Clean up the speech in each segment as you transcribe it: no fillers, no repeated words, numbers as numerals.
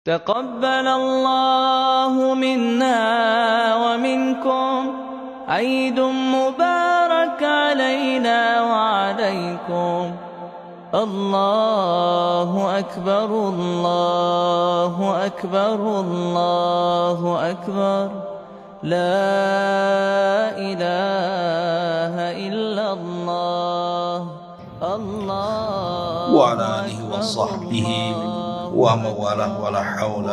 تقبل الله منا ومنكم عيد مبارك علينا وعليكم الله أكبر الله أكبر الله أكبر لا إله إلا الله الله وعلى آله وصحبه ومن والاه ولا حول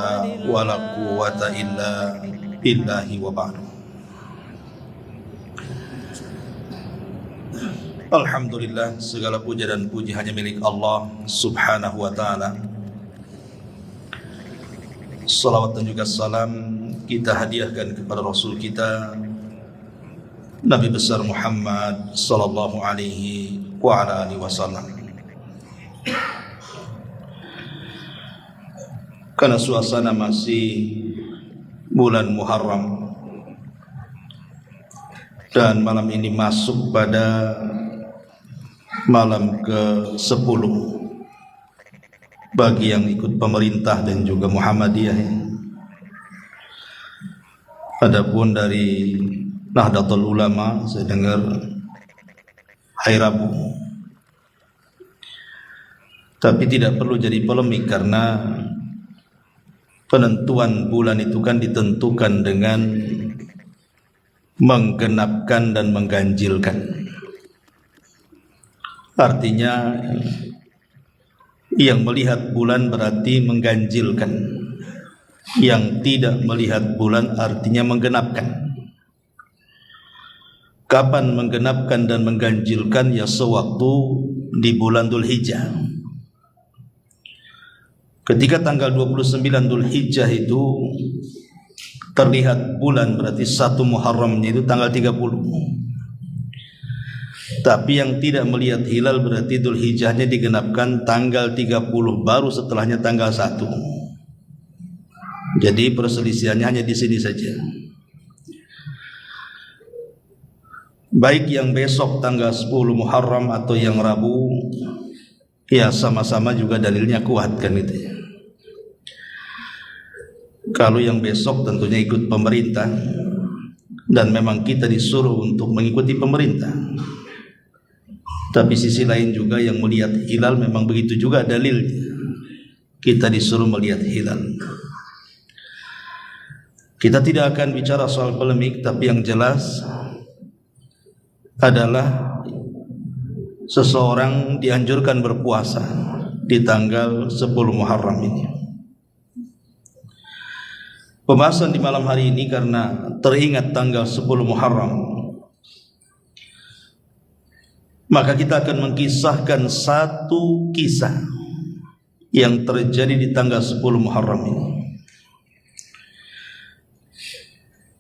ولا قوة إلا بالله وبعد. Alhamdulillah, segala puja dan puji hanya milik Allah subhanahu wa ta'ala. Salawat dan juga salam kita hadiahkan kepada Rasul kita Nabi besar Muhammad sallallahu alaihi wa ala alihi wasallam. Karena suasana masih bulan Muharram dan malam ini masuk pada malam ke-10 bagi yang ikut pemerintah dan juga Muhammadiyah. Adapun dari Nahdlatul Ulama saya dengar hari Rabu. Tapi tidak perlu jadi polemik karena penentuan bulan itu kan ditentukan dengan menggenapkan dan mengganjilkan. Artinya yang melihat bulan berarti mengganjilkan, yang tidak melihat bulan artinya menggenapkan. Kapan menggenapkan dan mengganjilkan? Ya sewaktu di bulan Dzulhijjah. Ketika tanggal 29 Dzulhijjah itu terlihat bulan, berarti 1 Muharramnya itu tanggal 30. Tapi yang tidak melihat hilal berarti Dzulhijjahnya digenapkan tanggal 30, baru setelahnya tanggal 1. Jadi perselisihannya hanya di sini saja. Baik yang besok tanggal 10 Muharram atau yang Rabu, ya sama-sama juga dalilnya kuat kan itu ya. Kalau yang besok tentunya ikut pemerintah, dan memang kita disuruh untuk mengikuti pemerintah. Tapi sisi lain juga yang melihat hilal memang begitu juga dalilnya. Kita disuruh melihat hilal. Kita tidak akan bicara soal polemik, tapi yang jelas adalah seseorang dianjurkan berpuasa di tanggal 10 Muharram ini. Pembahasan di malam hari ini karena teringat tanggal 10 Muharram, maka kita akan mengkisahkan satu kisah yang terjadi di tanggal 10 Muharram ini.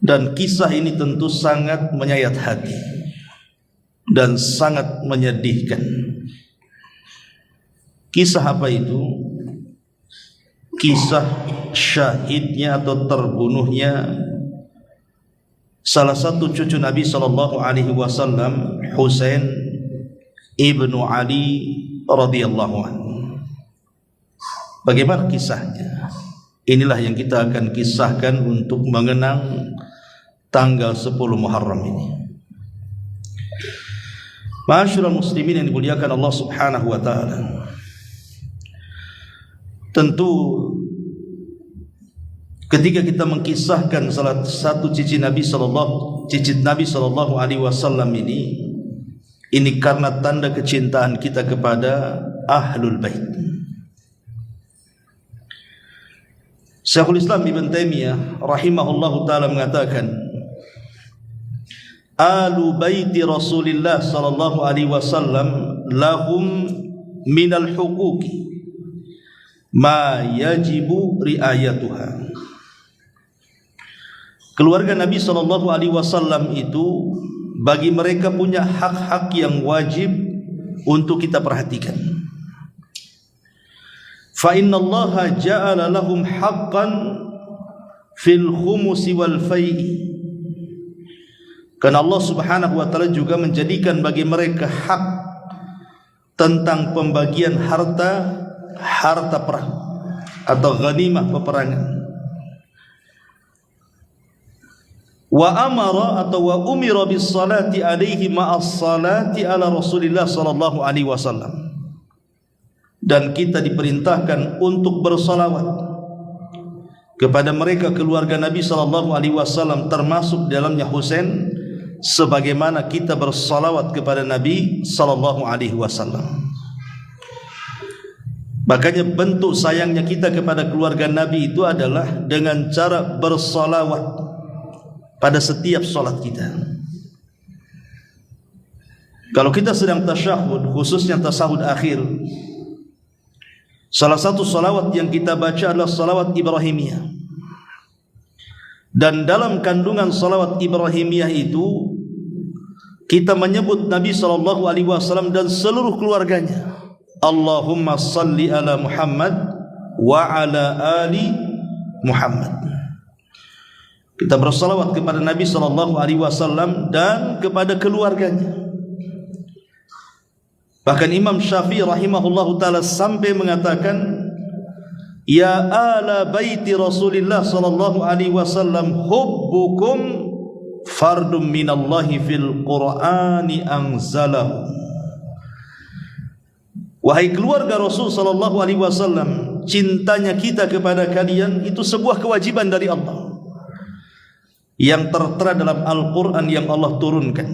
Dan kisah ini tentu sangat menyayat hati dan sangat menyedihkan. Kisah apa itu? Kisah syahidnya atau terbunuhnya salah satu cucu Nabi sallallahu alaihi wasallam, Husain ibnu Ali radhiyallahu anhu. Bagaimana kisahnya? Inilah yang kita akan kisahkan untuk mengenang tanggal 10 Muharram ini. Ma'asyiral muslimin yang dimuliakan Allah Subhanahu wa taala. Tentu ketika kita mengkisahkan salah satu cicit Nabi sallallahu alaihi wasallam ini karena tanda kecintaan kita kepada Ahlul Bait. Syekhul Islam Ibn Taimiyah rahimahullahu taala mengatakan, Alu baiti Rasulillah sallallahu alaihi wasallam lahum minal huquqi ma yajibu riayatuha. Keluarga Nabi sallallahu alaihi wasallam itu bagi mereka punya hak-hak yang wajib untuk kita perhatikan. Fa innallaha ja'ala lahum haqqan fil khumusi wal fai'i. Karena Allah Subhanahu wa taala juga menjadikan bagi mereka hak tentang pembagian harta perang atau ghanimah peperangan. Wa amara atau wa umira bis salati alaihi ma'as salati ala Rasulillah sallallahu alaihi wasallam. Dan kita diperintahkan untuk bersalawat kepada mereka keluarga Nabi sallallahu alaihi wasallam, termasuk dalamnya Husain, sebagaimana kita bersalawat kepada Nabi sallallahu alaihi wasallam. Makanya bentuk sayangnya kita kepada keluarga Nabi itu adalah dengan cara bersalawat pada setiap solat kita. Kalau kita sedang tasyahud, khususnya tasyahud akhir, salah satu salawat yang kita baca adalah salawat Ibrahimiyah. Dan dalam kandungan salawat Ibrahimiyah itu kita menyebut Nabi SAW dan seluruh keluarganya. Allahumma salli ala Muhammad wa ala ali Muhammad. Kita bersalawat kepada Nabi SAW dan kepada keluarganya. Bahkan Imam Syafi'i rahimahullahu ta'ala sampai mengatakan, ya ala baiti Rasulillah sallallahu alaihi wasallam hubbukum fardun minallahi fil Qur'ani anzalahu. Wahai keluarga Rasul sallallahu alaihi wasallam, cintanya kita kepada kalian itu sebuah kewajiban dari Allah yang tertera dalam Al-Quran yang Allah turunkan.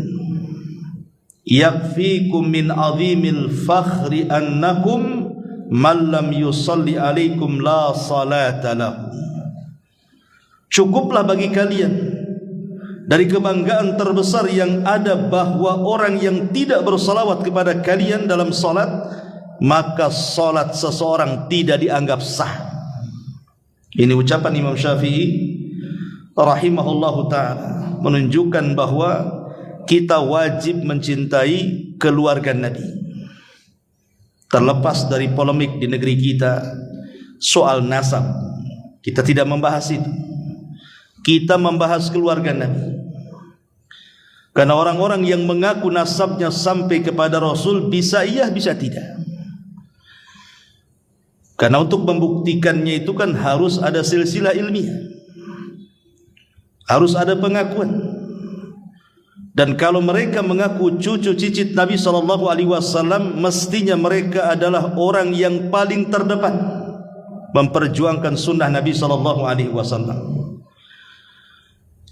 Yakfikum min azimil fakhri annakum man lam yusalli alaikum la salata lahu. Cukuplah bagi kalian dari kebanggaan terbesar yang ada bahwa orang yang tidak bersalawat kepada kalian dalam salat, maka salat seseorang tidak dianggap sah. Ini ucapan Imam Syafi'i rahimahullahu ta'ala, menunjukkan bahwa kita wajib mencintai keluarga Nabi. Terlepas dari polemik di negeri kita soal nasab, kita tidak membahas itu. Kita membahas keluarga Nabi. Karena orang-orang yang mengaku nasabnya sampai kepada Rasul bisa iya, bisa tidak. Karena untuk membuktikannya itu kan harus ada silsilah ilmiah, harus ada pengakuan. Dan kalau mereka mengaku cucu cicit Nabi SAW, mestinya mereka adalah orang yang paling terdepan memperjuangkan sunnah Nabi SAW,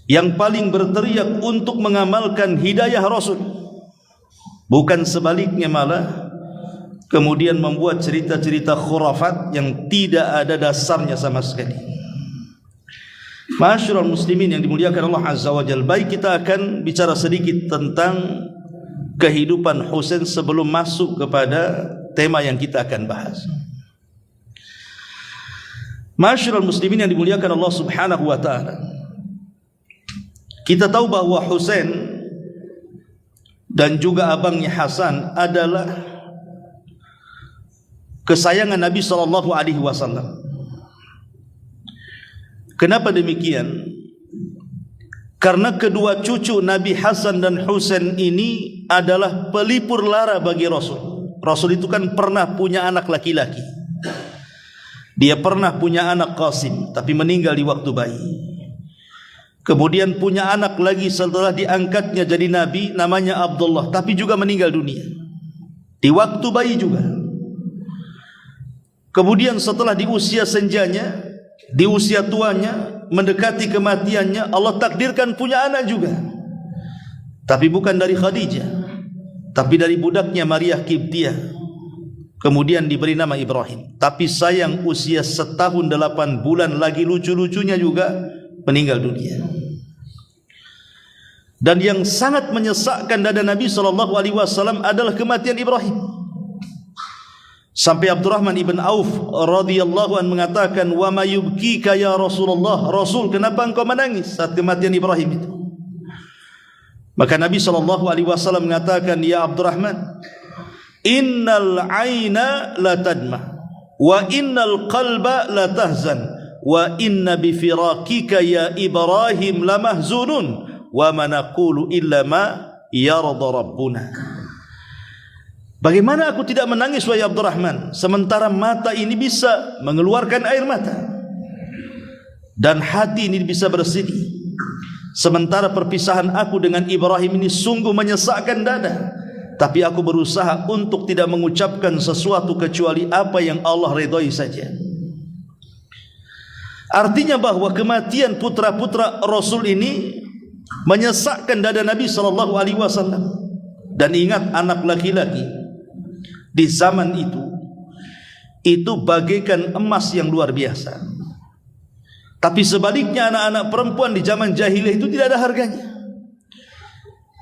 yang paling berteriak untuk mengamalkan hidayah Rasul, bukan sebaliknya malah kemudian membuat cerita-cerita khurafat yang tidak ada dasarnya sama sekali. Ma'asyiral muslimin yang dimuliakan Allah Azza wa Jalla, baik, kita akan bicara sedikit tentang kehidupan Husain sebelum masuk kepada tema yang kita akan bahas. Ma'asyiral muslimin yang dimuliakan Allah Subhanahu wa taala, kita tahu bahwa Husain dan juga abangnya Hasan adalah kesayangan Nabi SAW. Kenapa demikian? Karena kedua cucu Nabi Hasan dan Husain ini adalah pelipur lara bagi Rasul. Rasul itu kan pernah punya anak laki-laki. Dia pernah punya anak Qasim, tapi meninggal di waktu bayi. Kemudian punya anak lagi setelah diangkatnya jadi Nabi, namanya Abdullah, tapi juga meninggal dunia di waktu bayi juga. Kemudian setelah di usia senjanya, di usia tuanya, mendekati kematiannya, Allah takdirkan punya anak juga, tapi bukan dari Khadijah, tapi dari budaknya Maria Kiptiah. Kemudian diberi nama Ibrahim. Tapi sayang, usia 1 tahun 8 bulan lagi lucu-lucunya juga meninggal dunia. Dan yang sangat menyesakkan dada Nabi SAW adalah kematian Ibrahim. Sampai Abdurrahman ibn Auf radhiyallahu anhu mengatakan, wa ma yubkika ya Rasulullah, Rasul, kenapa engkau menangis saat kematian Ibrahim itu? Maka Nabi SAW mengatakan, ya Abdurrahman, innal aina la tadma wa innal qalba la tahzan wa inna bi firakika ya Ibrahim la mahzunun wa ma naqulu illa ma yarda rabbuna. Bagaimana aku tidak menangis wahai Abdurrahman, sementara mata ini bisa mengeluarkan air mata dan hati ini bisa bersedih, sementara perpisahan aku dengan Ibrahim ini sungguh menyesakkan dada, tapi aku berusaha untuk tidak mengucapkan sesuatu kecuali apa yang Allah ridhai saja. Artinya bahwa kematian putra-putra Rasul ini menyesakkan dada Nabi SAW. Dan ingat, anak laki-laki di zaman itu bagaikan emas yang luar biasa. Tapi sebaliknya anak-anak perempuan di zaman jahiliyah itu tidak ada harganya.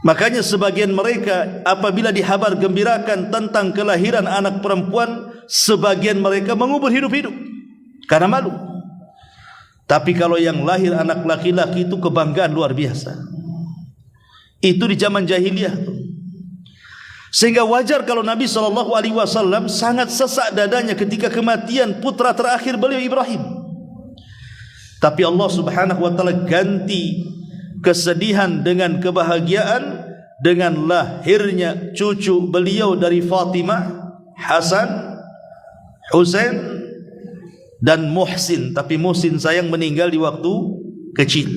Makanya sebagian mereka apabila dihabar gembirakan tentang kelahiran anak perempuan, sebagian mereka mengubur hidup-hidup karena malu. Tapi kalau yang lahir anak laki-laki itu kebanggaan luar biasa. Itu di zaman jahiliyah. Sehingga wajar kalau Nabi SAW sangat sesak dadanya ketika kematian putra terakhir beliau Ibrahim. Tapi Allah Subhanahu wa taala ganti kesedihan dengan kebahagiaan dengan lahirnya cucu beliau dari Fatimah, Hasan, Husain dan Muhsin. Tapi Muhsin sayang meninggal di waktu kecil,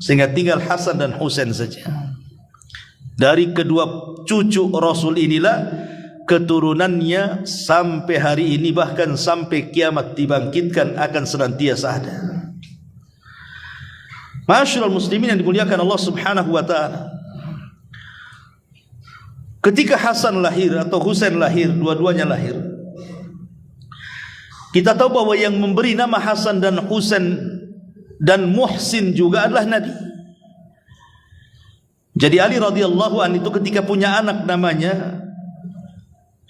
sehingga tinggal Hasan dan Husain saja. Dari kedua cucu Rasul inilah keturunannya sampai hari ini, bahkan sampai kiamat dibangkitkan akan senantiasa ada. Ma'asyiral muslimin yang dimuliakan Allah Subhanahu wa taala, ketika Hasan lahir atau Husain lahir, dua-duanya lahir, kita tahu bahwa yang memberi nama Hasan dan Husain dan Muhsin juga adalah Nabi. Jadi Ali radhiyallahu anhu itu ketika punya anak namanya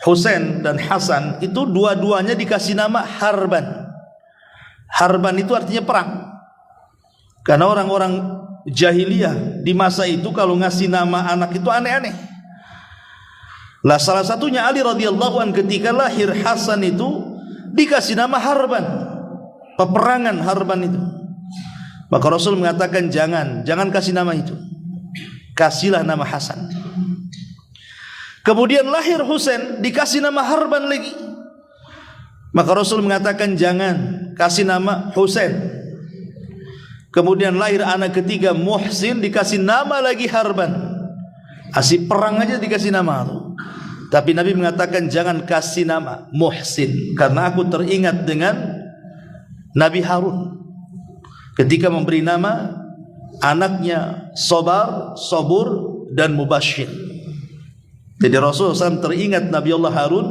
Husain dan Hasan, itu dua-duanya dikasih nama Harban. Harban itu artinya perang. Karena orang-orang jahiliyah di masa itu kalau ngasih nama anak itu aneh-aneh. Lah salah satunya Ali radhiyallahu anhu ketika lahir Hasan itu dikasih nama Harban, peperangan Harban itu. Maka Rasul mengatakan jangan kasih nama itu, kasihlah nama Hasan. Kemudian lahir Husain dikasih nama Harban lagi. Maka Rasul mengatakan jangan, kasih nama Husain. Kemudian lahir anak ketiga Muhsin dikasih nama lagi Harban. Asih perang aja dikasih nama itu. Tapi Nabi mengatakan jangan kasih nama Muhsin, karena aku teringat dengan Nabi Harun ketika memberi nama anaknya Sobar, Sobur dan Mubashir. Jadi Rasulullah SAW teringat Nabi Allah Harun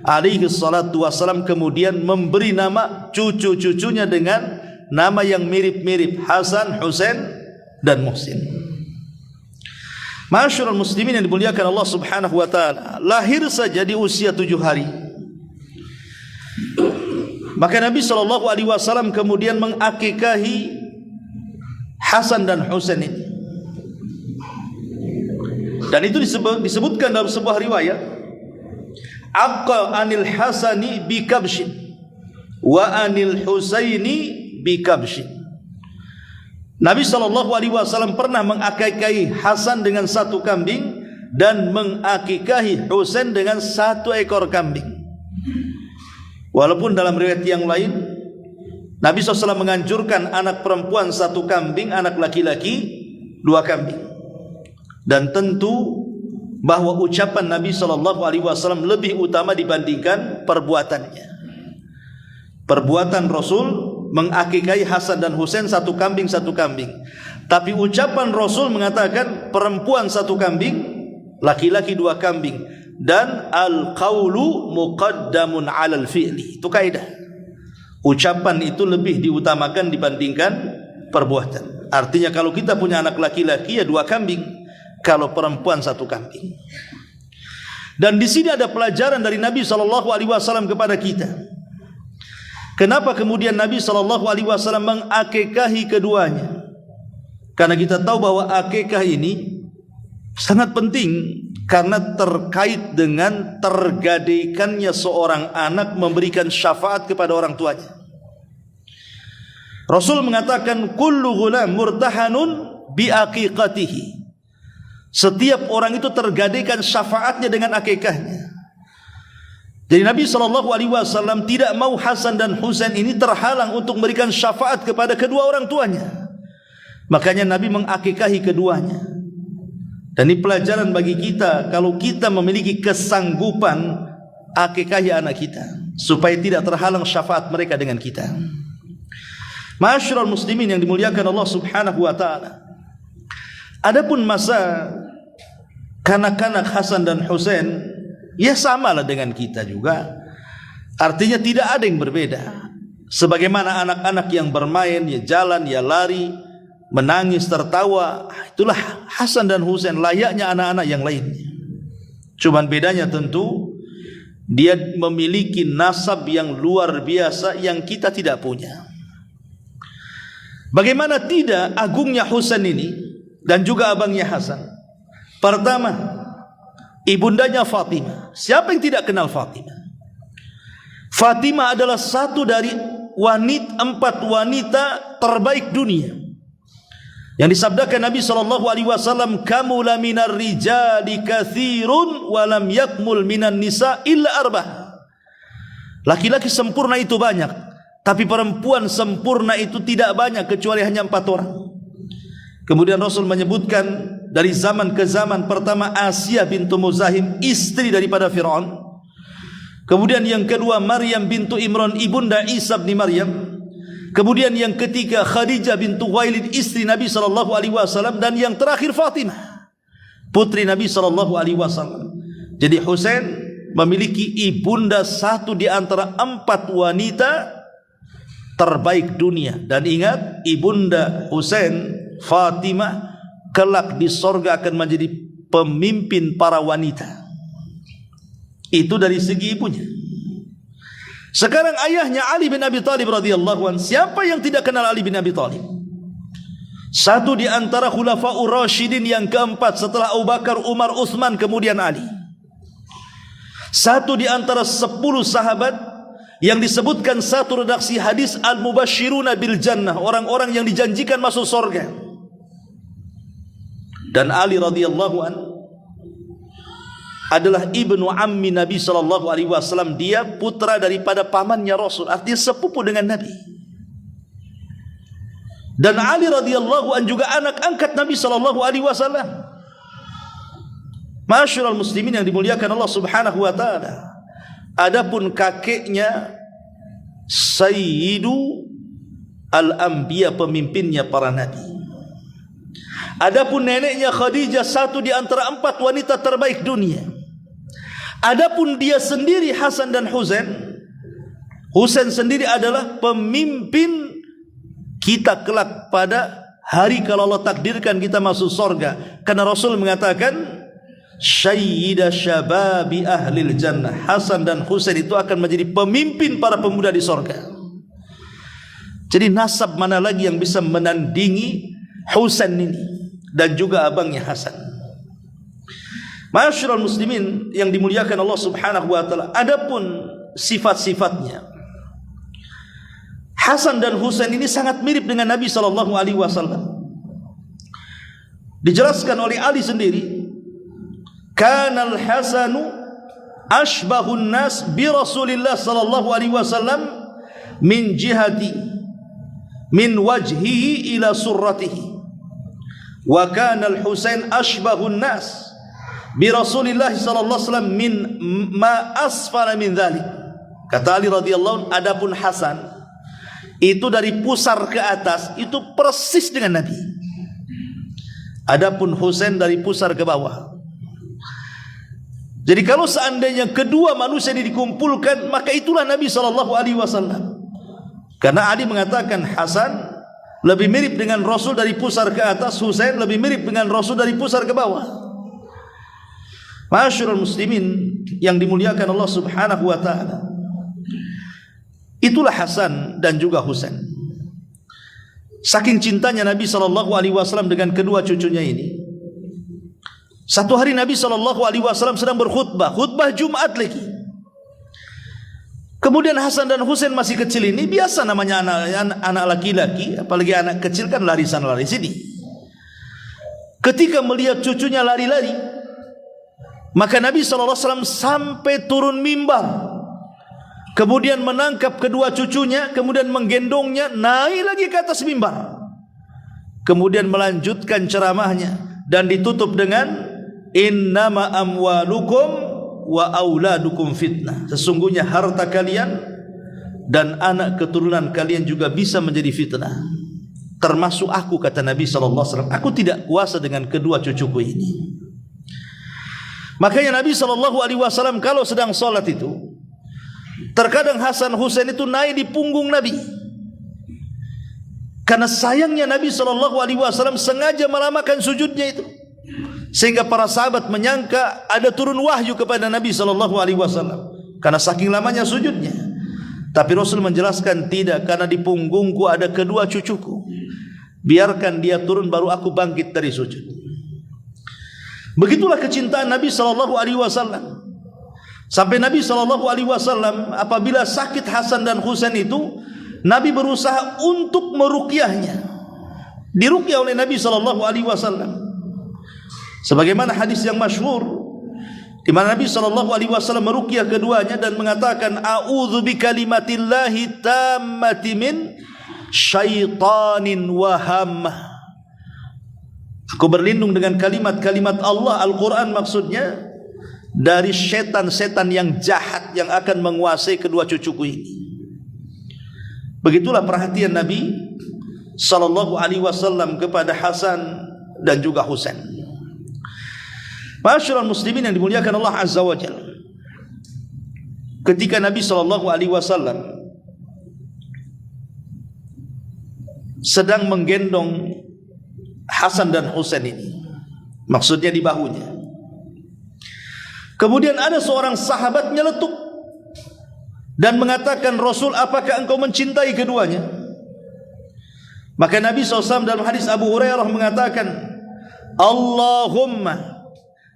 alaihi salatu wassalam, kemudian memberi nama cucu-cucunya dengan nama yang mirip-mirip, Hasan, Husain dan Muhsin. Ma'asyiral muslimin yang dimuliakan Allah Subhanahu wa taala, lahir saja di usia 7 hari. Maka Nabi SAW kemudian mengakikahi Hasan dan Husain ini. Dan itu disebutkan dalam sebuah riwayat, aqqa anil Hasani bi kabshin wa anil Husaini bi kabshin. Nabi SAW pernah mengakikahi Hasan dengan 1 kambing dan mengakikahi Husain dengan 1 ekor kambing. Walaupun dalam riwayat yang lain Nabi SAW menganjurkan anak perempuan 1 kambing, anak laki-laki 2 kambing. Dan tentu bahwa ucapan Nabi SAW lebih utama dibandingkan perbuatannya. Perbuatan Rasul mengakikahi Hasan dan Husain 1 kambing 1 kambing. Tapi ucapan Rasul mengatakan perempuan 1 kambing, laki-laki 2 kambing. Dan al-qawlu muqaddamun 'alal fi'li. Itu kaidah. Ucapan itu lebih diutamakan dibandingkan perbuatan. Artinya kalau kita punya anak laki-laki ya 2 kambing, kalau perempuan 1 kambing. Dan di sini ada pelajaran dari Nabi SAW kepada kita. Kenapa kemudian Nabi SAW mengakikahi keduanya? Karena kita tahu bahwa akikah ini sangat penting, karena terkait dengan tergadaikannya seorang anak memberikan syafaat kepada orang tuanya. Rasul mengatakan kullu ghulam murtahanun bi aqiqatihi. Setiap orang itu tergadaikan syafaatnya dengan akikahnya. Jadi Nabi SAW tidak mau Hasan dan Husain ini terhalang untuk memberikan syafaat kepada kedua orang tuanya. Makanya Nabi mengakikahi keduanya. Dan ini pelajaran bagi kita, kalau kita memiliki kesanggupan, akikahi anak kita supaya tidak terhalang syafaat mereka dengan kita. Ma'asyiral muslimin yang dimuliakan Allah Subhanahu wa taala. Adapun masa kanak-kanak Hasan dan Husain, ya samalah dengan kita juga. Artinya tidak ada yang berbeda. Sebagaimana anak-anak yang bermain, ya jalan, ya lari, menangis, tertawa, itulah Hasan dan Husain layaknya anak-anak yang lainnya. Cuman bedanya tentu dia memiliki nasab yang luar biasa yang kita tidak punya. Bagaimana tidak agungnya Husain ini dan juga abangnya Hasan. Pertama, ibundanya Fatimah. Siapa yang tidak kenal Fatimah? Fatimah adalah satu dari empat wanita terbaik dunia yang disabdakan Nabi SAW, kamula minar rijali kathirun walam yakmul minan nisa illa arbah. Laki-laki sempurna itu banyak, tapi perempuan sempurna itu tidak banyak kecuali hanya 4 orang. Kemudian Rasul menyebutkan dari zaman ke zaman. Pertama, Asia bintu Muzahim, istri daripada Fir'aun. Kemudian yang kedua, Maryam bintu Imran, ibunda Isa bin Maryam. Kemudian yang ketiga, Khadijah bintu Khuwailid, istri Nabi SAW. Dan yang terakhir, Fatimah, putri Nabi SAW. Jadi Husain memiliki ibunda satu di antara 4 wanita terbaik dunia. Dan ingat, ibunda Husain, Fatimah, kelak di sorga akan menjadi pemimpin para wanita. Itu dari segi ibunya. Sekarang ayahnya Ali bin Abi Thalib radhiyallahu anhu. Siapa yang tidak kenal Ali bin Abi Thalib? Satu di antara khulafaur rasyidin yang keempat setelah Abu Bakar, Umar, Utsman, kemudian Ali. Satu di antara 10 sahabat yang disebutkan satu redaksi hadis al-mubashshiruna bil jannah, orang-orang yang dijanjikan masuk surga. Dan Ali radhiyallahu anhu adalah ibnu ammi Nabi SAW. Dia putra daripada pamannya Rasul, artinya sepupu dengan Nabi. Dan Ali radhiyallahu anhu juga anak angkat Nabi SAW. Ma'asyiral muslimin yang dimuliakan Allah Subhanahu wa taala. Adapun kakeknya Sayyidu al-Anbiya, pemimpinnya para nabi. Adapun neneknya Khadijah, satu di antara 4 wanita terbaik dunia. Adapun dia sendiri, Hasan dan Husain, Husain sendiri adalah pemimpin kita kelak pada hari kalau Allah takdirkan kita masuk surga. Karena Rasul mengatakan, Sayyida syababi ahlil jannah. Hasan dan Husain itu akan menjadi pemimpin para pemuda di surga. Jadi nasab mana lagi yang bisa menandingi Husain ini dan juga abangnya Hasan. Ma'asyiral muslimin yang dimuliakan Allah Subhanahu wa taala. Adapun sifat-sifatnya, Hasan dan Husain ini sangat mirip dengan Nabi SAW. Dijelaskan oleh Ali sendiri, kanal Hasanu ashbahun nas bi Rasulillah SAW min jihati min wajhihi ila surratihi, wa kana al-Husain ashbahun nas bi Rasulillah sallallahu alaihi wasallam min ma asfala min dhalik. Kata Ali radhiyallahu anhu, adapun Hasan itu dari pusar ke atas itu persis dengan Nabi. Adapun Husain dari pusar ke bawah. Jadi kalau seandainya kedua manusia ini dikumpulkan, maka itulah Nabi sallallahu alaihi wasallam. Karena Ali mengatakan Hasan lebih mirip dengan Rasul dari pusar ke atas, Husain lebih mirip dengan Rasul dari pusar ke bawah. Ma'asyiral muslimin yang dimuliakan Allah Subhanahu wa taala. Itulah Hasan dan juga Husain. Saking cintanya Nabi SAW dengan kedua cucunya ini. Satu hari Nabi SAW sedang berkhutbah, khutbah Jumat lagi. Kemudian Hasan dan Husain masih kecil ini, biasa namanya anak laki-laki, apalagi anak kecil kan lari sana lari sini. Ketika melihat cucunya lari-lari, maka Nabi SAW sampai turun mimbar kemudian menangkap kedua cucunya, kemudian menggendongnya naik lagi ke atas mimbar, kemudian melanjutkan ceramahnya dan ditutup dengan innama amwalukum wa auladukum fitnah, sesungguhnya harta kalian dan anak keturunan kalian juga bisa menjadi fitnah, termasuk aku, kata Nabi SAW. Aku tidak kuasa dengan kedua cucuku ini. Makanya Nabi SAW kalau sedang sholat itu, terkadang Hasan Husain itu naik di punggung Nabi, karena sayangnya Nabi SAW sengaja melamakan sujudnya itu, sehingga para sahabat menyangka ada turun wahyu kepada Nabi SAW karena saking lamanya sujudnya. Tapi Rasul menjelaskan, tidak, karena di punggungku ada kedua cucuku, biarkan dia turun baru aku bangkit dari sujud. Begitulah kecintaan Nabi SAW. Sampai Nabi SAW apabila sakit Hasan dan Husain itu, Nabi berusaha untuk meruqyahnya, diruqyah oleh Nabi SAW. Sebagaimana hadis yang masyhur di mana Nabi SAW meruqyah keduanya dan mengatakan, a'udzu bikalimatillahi tammati min syaitanin wa hammah. Aku berlindung dengan kalimat-kalimat Allah, Al-Quran maksudnya, dari setan-setan yang jahat yang akan menguasai kedua cucuku ini. Begitulah perhatian Nabi SAW kepada Hasan dan juga Husain. Masyaallah muslimin yang dimuliakan Allah Azza wa Jalla, ketika Nabi SAW sedang menggendong Hasan dan Husain ini, maksudnya di bahunya, kemudian ada seorang sahabat nyeletuk dan mengatakan, Rasul, apakah engkau mencintai keduanya? Maka Nabi SAW dalam hadis Abu Hurairah mengatakan, Allahumma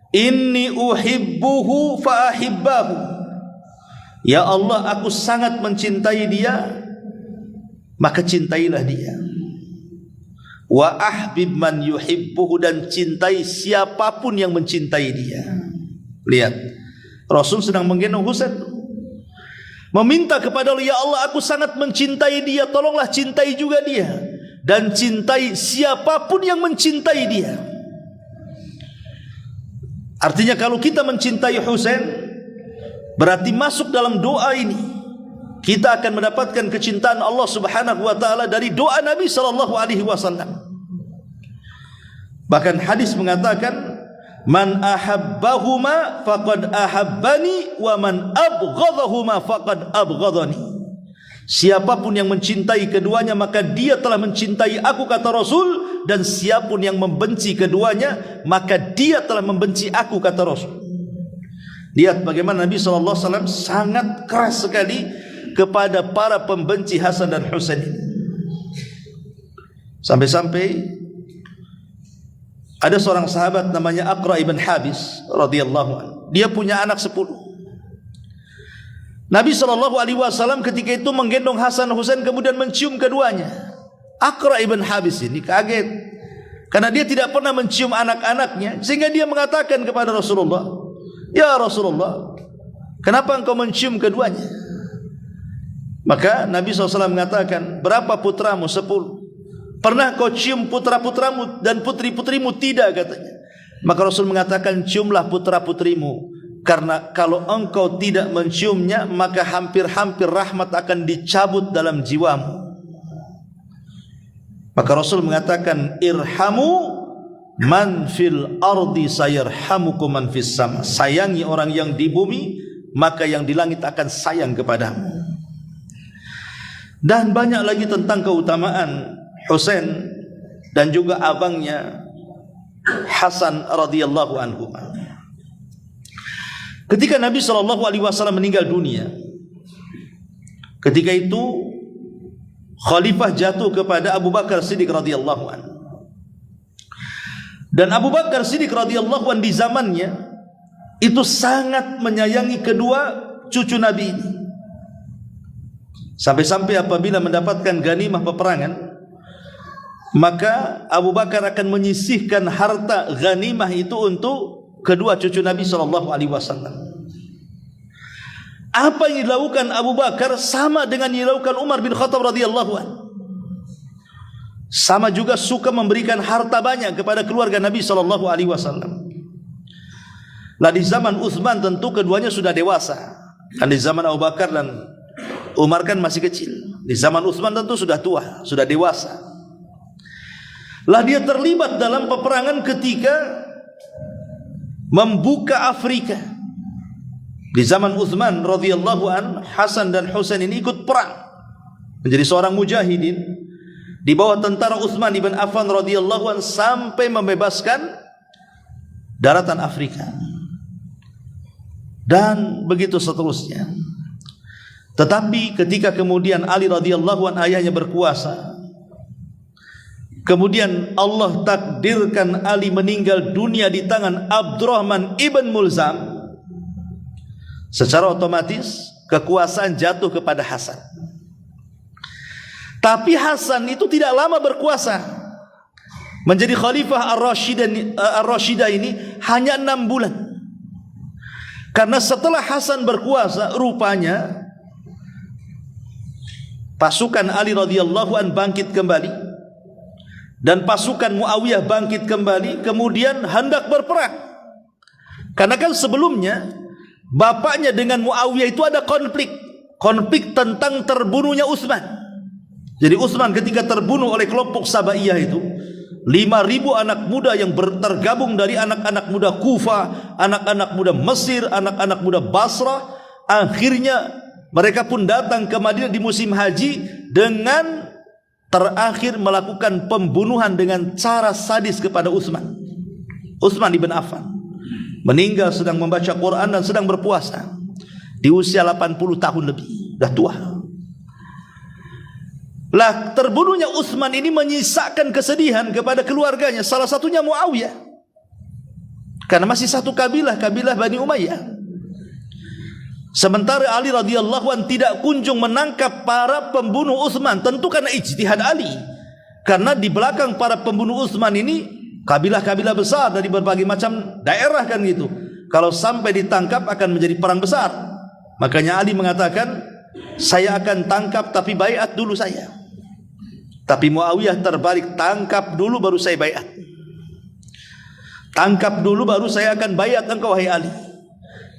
inni uhibbuhu fa ahibbahu. Ya Allah, aku sangat mencintai dia, maka cintailah dia. Wa ahbib man yuhibbuhu, dan cintai siapapun yang mencintai dia. Lihat, Rasul sedang menggendong Husain, meminta kepada Allah, ya Allah, aku sangat mencintai dia, tolonglah cintai juga dia, dan cintai siapapun yang mencintai dia. Artinya kalau kita mencintai Husain, berarti masuk dalam doa ini kita akan mendapatkan kecintaan Allah Subhanahu wa taala dari doa Nabi SAW. Bahkan hadis mengatakan, man ahabbahuma faqad ahabbani wa man abghadahuma faqad abghadani. Siapapun yang mencintai keduanya, maka dia telah mencintai aku, kata Rasul, dan siapapun yang membenci keduanya, maka dia telah membenci aku, kata Rasul. Lihat bagaimana Nabi SAW sangat keras sekali kepada para pembenci Hasan dan Husain. Sampai-sampai ada seorang sahabat namanya Aqra ibn Habis radhiyallahu anhu. Dia punya anak 10. Nabi SAW ketika itu menggendong Hasan Husain kemudian mencium keduanya. Aqra ibn Habis ini kaget karena dia tidak pernah mencium anak-anaknya, sehingga dia mengatakan kepada Rasulullah, ya Rasulullah, kenapa engkau mencium keduanya? Maka Nabi SAW mengatakan, berapa putramu? 10. Pernah kau cium putra-putramu dan putri-putrimu? Tidak, katanya. Maka Rasul mengatakan, ciumlah putra-putrimu, karena kalau engkau tidak menciumnya, maka hampir-hampir rahmat akan dicabut dalam jiwamu. Maka Rasul mengatakan, irhamu man fil ardi sayarhamukum man fis sama. Sayangi orang yang di bumi, maka yang di langit akan sayang kepadamu. Dan banyak lagi tentang keutamaan Husain dan juga abangnya Hasan radhiyallahu anhu. Ketika Nabi SAW meninggal dunia, ketika itu khalifah jatuh kepada Abu Bakar Siddiq radhiyallahu anhu. Dan Abu Bakar Siddiq radhiyallahu anhu di zamannya itu sangat menyayangi kedua cucu Nabi ini. Sampai-sampai apabila mendapatkan ganimah peperangan, maka Abu Bakar akan menyisihkan harta ganimah itu untuk kedua cucu Nabi SAW. Apa yang dilakukan Abu Bakar sama dengan yang dilakukan Umar bin Khattab radhiyallahu anhu. Sama juga suka memberikan harta banyak kepada keluarga Nabi sallallahu alaihi wasallam. Lah di zaman Utsman tentu keduanya sudah dewasa. Kan di zaman Abu Bakar dan Umar kan masih kecil. Di zaman Utsman tentu sudah tua, sudah dewasa. Lah dia terlibat dalam peperangan ketika membuka Afrika. Di zaman Utsman radhiyallahu an, Hasan dan Husain ini ikut perang menjadi seorang mujahidin di bawah tentara Utsman ibn Affan radhiyallahu an sampai membebaskan daratan Afrika. Dan begitu seterusnya. Tetapi ketika kemudian Ali radhiyallahu an ayahnya berkuasa, kemudian Allah takdirkan Ali meninggal dunia di tangan Abdurrahman ibn Mulzam, secara otomatis kekuasaan jatuh kepada Hasan. Tapi Hasan itu tidak lama berkuasa. Menjadi khalifah Ar-Rashidah ini hanya 6 bulan. Karena setelah Hasan berkuasa, rupanya pasukan Ali radhiyallahu an bangkit kembali dan pasukan Muawiyah bangkit kembali, kemudian hendak berperang. Karena kan sebelumnya bapaknya dengan Muawiyah itu ada konflik tentang terbunuhnya Utsman. Jadi Utsman ketika terbunuh oleh kelompok Sabaiyah itu, 5.000 anak muda yang tergabung dari anak-anak muda Kufah, anak-anak muda Mesir, anak-anak muda Basrah, akhirnya mereka pun datang ke Madinah di musim haji dengan terakhir melakukan pembunuhan dengan cara sadis kepada Utsman. Utsman ibn Affan meninggal sedang membaca Quran dan sedang berpuasa di usia 80 tahun lebih, dah tua. Lah terbunuhnya Utsman ini menyisakan kesedihan kepada keluarganya, salah satunya Muawiyah. Karena masih satu kabilah Bani Umayyah. Sementara Ali radhiyallahu an tidak kunjung menangkap para pembunuh Utsman, tentu karena ijtihad Ali. Karena di belakang para pembunuh Utsman ini kabilah-kabilah besar dari berbagai macam daerah kan gitu. Kalau sampai ditangkap akan menjadi perang besar. Makanya Ali mengatakan, saya akan tangkap tapi baiat dulu saya. Tapi Muawiyah terbalik, tangkap dulu baru saya baiat. Tangkap dulu baru saya akan baiat engkau wahai Ali.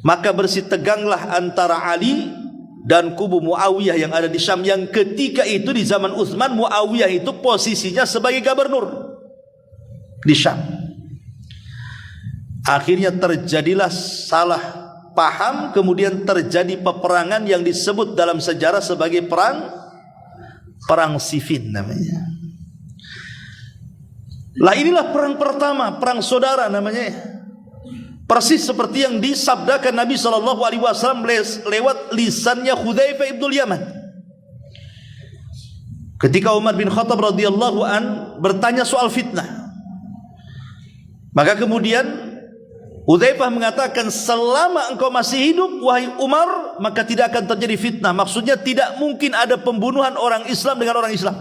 Maka bersiteganglah antara Ali dan kubu Muawiyah yang ada di Syam, yang ketika itu di zaman Utsman Muawiyah itu posisinya sebagai gubernur di Syam. Akhirnya terjadilah salah paham, kemudian terjadi peperangan yang disebut dalam sejarah sebagai perang Siffin namanya. Lah inilah perang pertama, perang saudara namanya. Persis seperti yang disabdakan Nabi SAW lewat lisannya Hudzaifah ibnul Yaman. Ketika Umar bin Khattab radhiyallahu an bertanya soal fitnah, maka kemudian Hudzaifah mengatakan, selama engkau masih hidup wahai Umar, maka tidak akan terjadi fitnah. Maksudnya tidak mungkin ada pembunuhan orang Islam dengan orang Islam.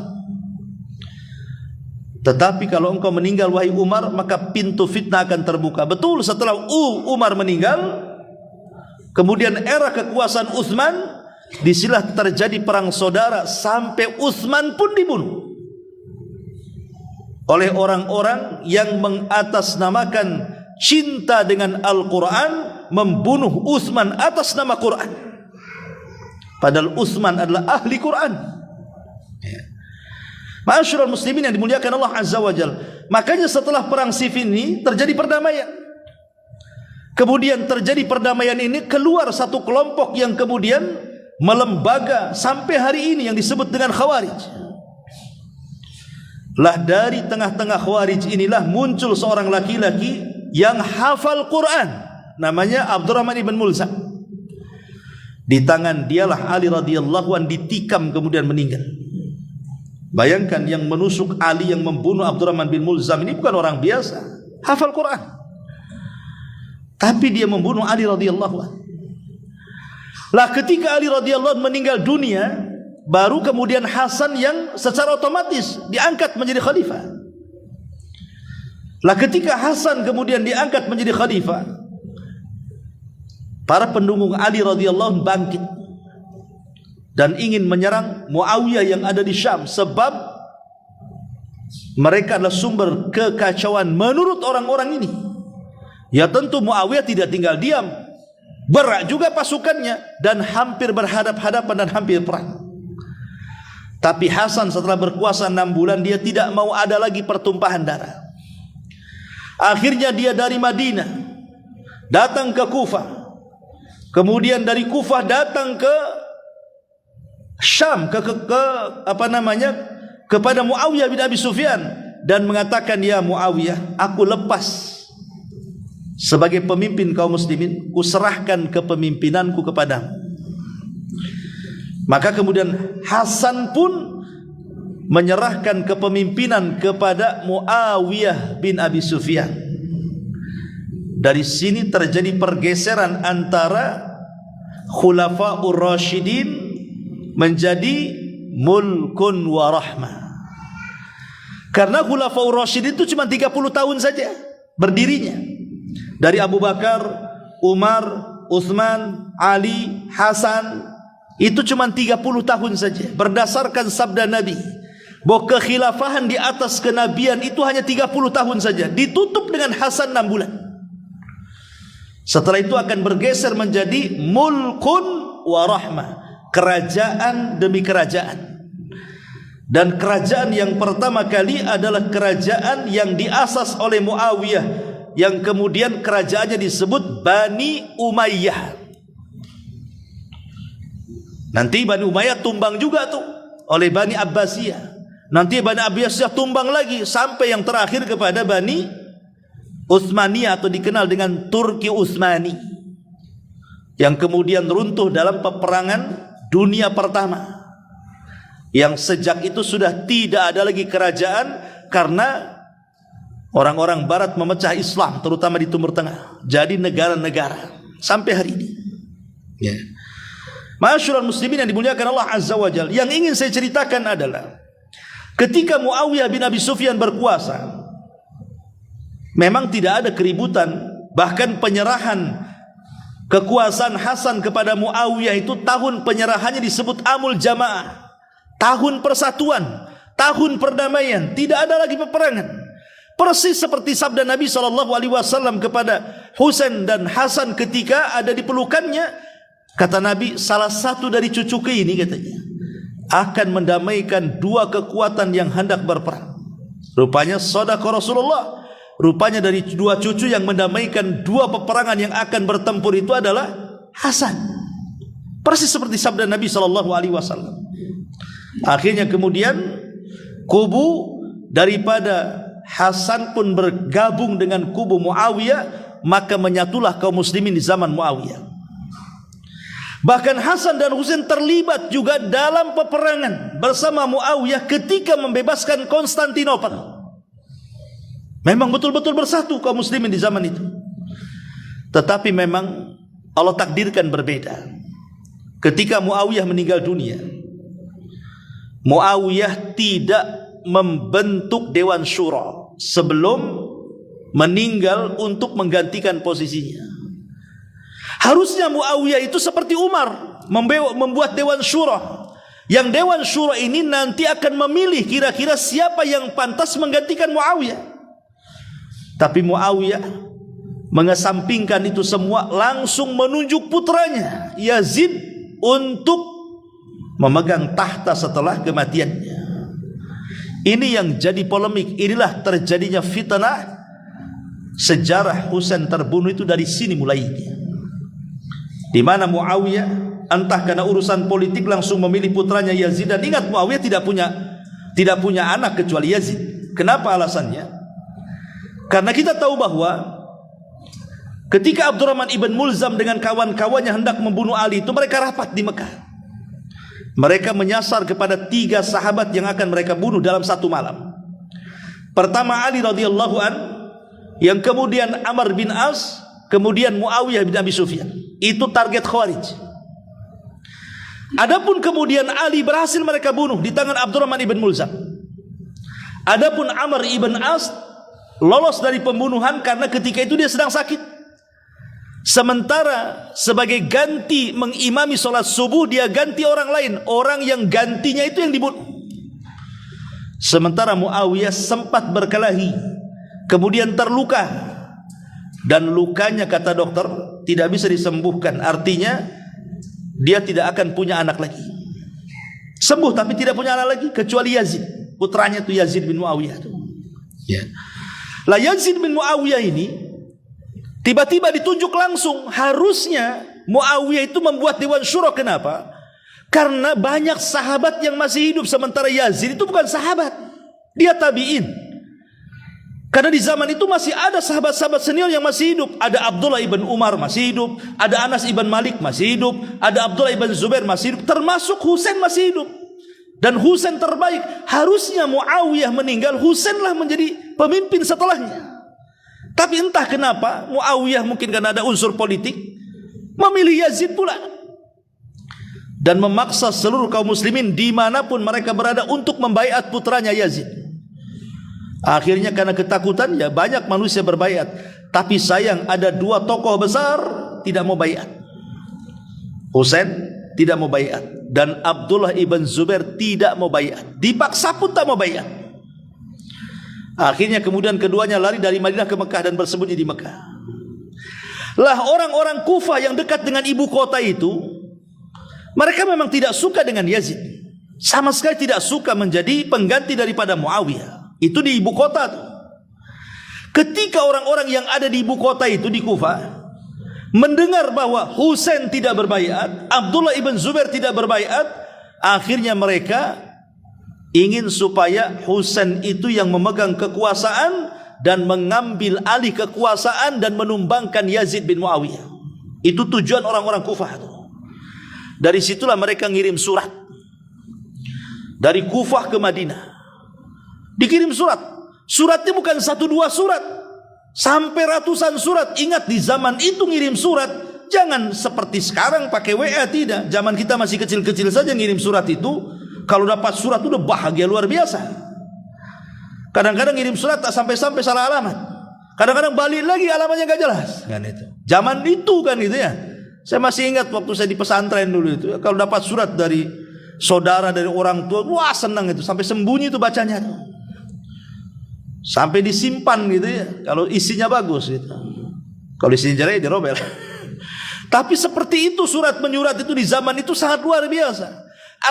Tetapi kalau engkau meninggal wahai Umar, maka pintu fitnah akan terbuka. Betul, setelah Umar meninggal, kemudian era kekuasaan Utsman, disilah terjadi perang saudara sampai Utsman pun dibunuh oleh orang-orang yang mengatasnamakan cinta dengan Al-Quran, membunuh Utsman atas nama Quran. Padahal Utsman adalah ahli Quran. Ma'asyiral muslimin yang dimuliakan Allah Azza wa Jalla. Makanya setelah perang Siffin ini terjadi perdamaian. Kemudian terjadi perdamaian ini, keluar satu kelompok yang kemudian melembaga sampai hari ini yang disebut dengan Khawarij. Lah dari tengah-tengah Khawarij inilah muncul seorang laki-laki yang hafal Quran, namanya Abdurrahman ibn Mulzam. Di tangan dialah Ali radhiyallahu an ditikam kemudian meninggal. Bayangkan, yang menusuk Ali, yang membunuh Abdurrahman bin Mulzam ini bukan orang biasa, hafal Quran. Tapi dia membunuh Ali radhiyallahu an. Lah ketika Ali radhiyallahu an meninggal dunia, baru kemudian Hasan yang secara otomatis diangkat menjadi khalifah. Lah ketika Hasan kemudian diangkat menjadi khalifah, para pendukung Ali radhiyallahu anhu bangkit dan ingin menyerang Muawiyah yang ada di Syam, sebab mereka adalah sumber kekacauan menurut orang-orang ini. Ya tentu Muawiyah tidak tinggal diam, berak juga pasukannya dan hampir berhadap-hadapan dan hampir perang. Tapi Hasan setelah berkuasa 6 bulan, dia tidak mau ada lagi pertumpahan darah. Akhirnya dia dari Madinah datang ke Kufah, kemudian dari Kufah datang ke Syam, kepada Muawiyah bin Abi Sufyan, dan mengatakan, ya Muawiyah, aku lepas sebagai pemimpin kaum muslimin, kuserahkan kepemimpinanku kepadamu. Maka kemudian Hasan pun menyerahkan kepemimpinan kepada Muawiyah bin Abi Sufyan. Dari sini terjadi pergeseran antara Khulafaur Rasyidin menjadi mulkun wa rahmah. Karena Khulafaur Rasyidin itu cuma 30 tahun saja berdirinya. Dari Abu Bakar, Umar, Utsman, Ali, Hasan, itu cuma 30 tahun saja. Berdasarkan sabda Nabi bahwa kekhilafahan di atas kenabian itu hanya 30 tahun saja, ditutup dengan Hasan 6 bulan. Setelah itu akan bergeser menjadi mulkun wa rahmah, kerajaan demi kerajaan. Dan kerajaan yang pertama kali adalah kerajaan yang diasas oleh Muawiyah, yang kemudian kerajaannya disebut Bani Umayyah. Nanti Bani Umayyah tumbang juga tuh oleh Bani Abbasiyah. Nanti Bani Abbasiyah tumbang lagi sampai yang terakhir kepada Bani Utsmaniyah atau dikenal dengan Turki Utsmani, yang kemudian runtuh dalam peperangan dunia pertama. Yang sejak itu sudah tidak ada lagi kerajaan karena orang-orang barat memecah Islam, terutama di Timur Tengah, jadi negara-negara sampai hari ini. Ya. Ma'asyiral muslimin yang dimuliakan Allah Azza wa Jalla, yang ingin saya ceritakan adalah ketika Muawiyah bin Abi Sufyan berkuasa, memang tidak ada keributan. Bahkan penyerahan kekuasaan Hasan kepada Muawiyah itu, tahun penyerahannya disebut Amul Jamaah, tahun persatuan, tahun perdamaian, tidak ada lagi peperangan. Persis seperti sabda Nabi SAW kepada Husain dan Hasan ketika ada di pelukannya. Kata Nabi, salah satu dari cucuku ini, katanya, akan mendamaikan dua kekuatan yang hendak berperang. Rupanya sedekah Rasulullah. Rupanya dari dua cucu yang mendamaikan dua peperangan yang akan bertempur itu adalah Hasan. Persis seperti sabda Nabi SAW. Akhirnya kemudian kubu daripada Hasan pun bergabung dengan kubu Muawiyah, maka menyatulah kaum muslimin di zaman Muawiyah. Bahkan Hasan dan Husain terlibat juga dalam peperangan bersama Muawiyah ketika membebaskan Konstantinopel. Memang betul-betul bersatu kaum muslimin di zaman itu. Tetapi memang Allah takdirkan berbeda. Ketika Muawiyah meninggal dunia, Muawiyah tidak membentuk Dewan Syura sebelum meninggal untuk menggantikan posisinya. Harusnya Muawiyah itu seperti Umar, membuat Dewan Syura. Yang Dewan Syura ini nanti akan memilih kira-kira siapa yang pantas menggantikan Muawiyah. Tapi Muawiyah mengesampingkan itu semua, langsung menunjuk putranya Yazid untuk memegang tahta setelah kematiannya. Ini yang jadi polemik. Inilah terjadinya fitnah. Sejarah Husain terbunuh itu dari sini mulainya, di mana Muawiyah entah karena urusan politik langsung memilih putranya Yazid. Dan ingat, Muawiyah tidak punya anak kecuali Yazid. Kenapa alasannya? Karena kita tahu bahwa ketika Abdurrahman ibn Mulzam dengan kawan-kawannya hendak membunuh Ali itu, mereka rapat di Mekah. Mereka menyasar kepada 3 sahabat yang akan mereka bunuh dalam satu malam. Pertama Ali radhiyallahu an, yang kemudian Amr bin As, kemudian Muawiyah bin Abi Sufyan. Itu target Khawarij. Adapun kemudian Ali berhasil mereka bunuh di tangan Abdurrahman ibn Mulzam. Adapun Amr ibn As lolos dari pembunuhan karena ketika itu dia sedang sakit. Sementara sebagai ganti mengimami sholat subuh, dia ganti orang lain. Orang yang gantinya itu yang dibunuh. Sementara Muawiyah sempat berkelahi, kemudian terluka, dan lukanya kata dokter tidak bisa disembuhkan. Artinya dia tidak akan punya anak lagi. Sembuh tapi tidak punya anak lagi kecuali Yazid, putranya itu Yazid bin Muawiyah itu. Ya. Lah Yazid bin Muawiyah ini tiba-tiba ditunjuk langsung. Harusnya Muawiyah itu membuat Dewan Syuro. Kenapa? Karena banyak sahabat yang masih hidup, sementara Yazid itu bukan sahabat, dia tabi'in. Karena di zaman itu masih ada sahabat-sahabat senior yang masih hidup. Ada Abdullah ibn Umar masih hidup, ada Anas ibn Malik masih hidup, ada Abdullah ibn Zubair masih hidup, termasuk Husain masih hidup. Dan Husain terbaik. Harusnya Muawiyah meninggal, Husain lah menjadi pemimpin setelahnya. Tapi entah kenapa Muawiyah, mungkin karena ada unsur politik, memilih Yazid pula, dan memaksa seluruh kaum muslimin dimanapun mereka berada untuk membaiat putranya Yazid. Akhirnya karena ketakutan, ya banyak manusia berbaiat. Tapi sayang, ada dua tokoh besar tidak mau baiat. Husain tidak mau baiat, dan Abdullah ibn Zubair tidak mau baiat. Dipaksa pun tak mau baiat. Akhirnya kemudian keduanya lari dari Madinah ke Mekah dan bersembunyi di Mekah. Lah orang-orang Kufah yang dekat dengan ibu kota itu, mereka memang tidak suka dengan Yazid, sama sekali tidak suka menjadi pengganti daripada Muawiyah. Itu di ibu kota tuh. Ketika orang-orang yang ada di ibu kota itu di Kufah mendengar bahwa Husain tidak berbaiat, Abdullah ibn Zubair tidak berbaiat, akhirnya mereka ingin supaya Husain itu yang memegang kekuasaan dan mengambil alih kekuasaan dan menumbangkan Yazid bin Muawiyah. Itu tujuan orang-orang Kufah itu. Dari situlah mereka ngirim surat dari Kufah ke Madinah. Dikirim surat. Suratnya bukan 1-2 surat, sampai ratusan surat. Ingat, di zaman itu ngirim surat jangan seperti sekarang pakai WA, tidak. Zaman kita masih kecil-kecil saja ngirim surat itu, kalau dapat surat udah bahagia luar biasa. Kadang-kadang ngirim surat tak sampai-sampai salah alamat. Kadang-kadang balik lagi alamatnya gak jelas. Kan itu. Zaman itu kan gitu ya. Saya masih ingat waktu saya di pesantren dulu itu, kalau dapat surat dari saudara, dari orang tua, wah senang itu, sampai sembunyi itu bacanya tuh. Sampai disimpan gitu ya, kalau isinya bagus gitu. Kalau isinya jelek dirobel. Tapi seperti itu surat menyurat itu di zaman itu sangat luar biasa.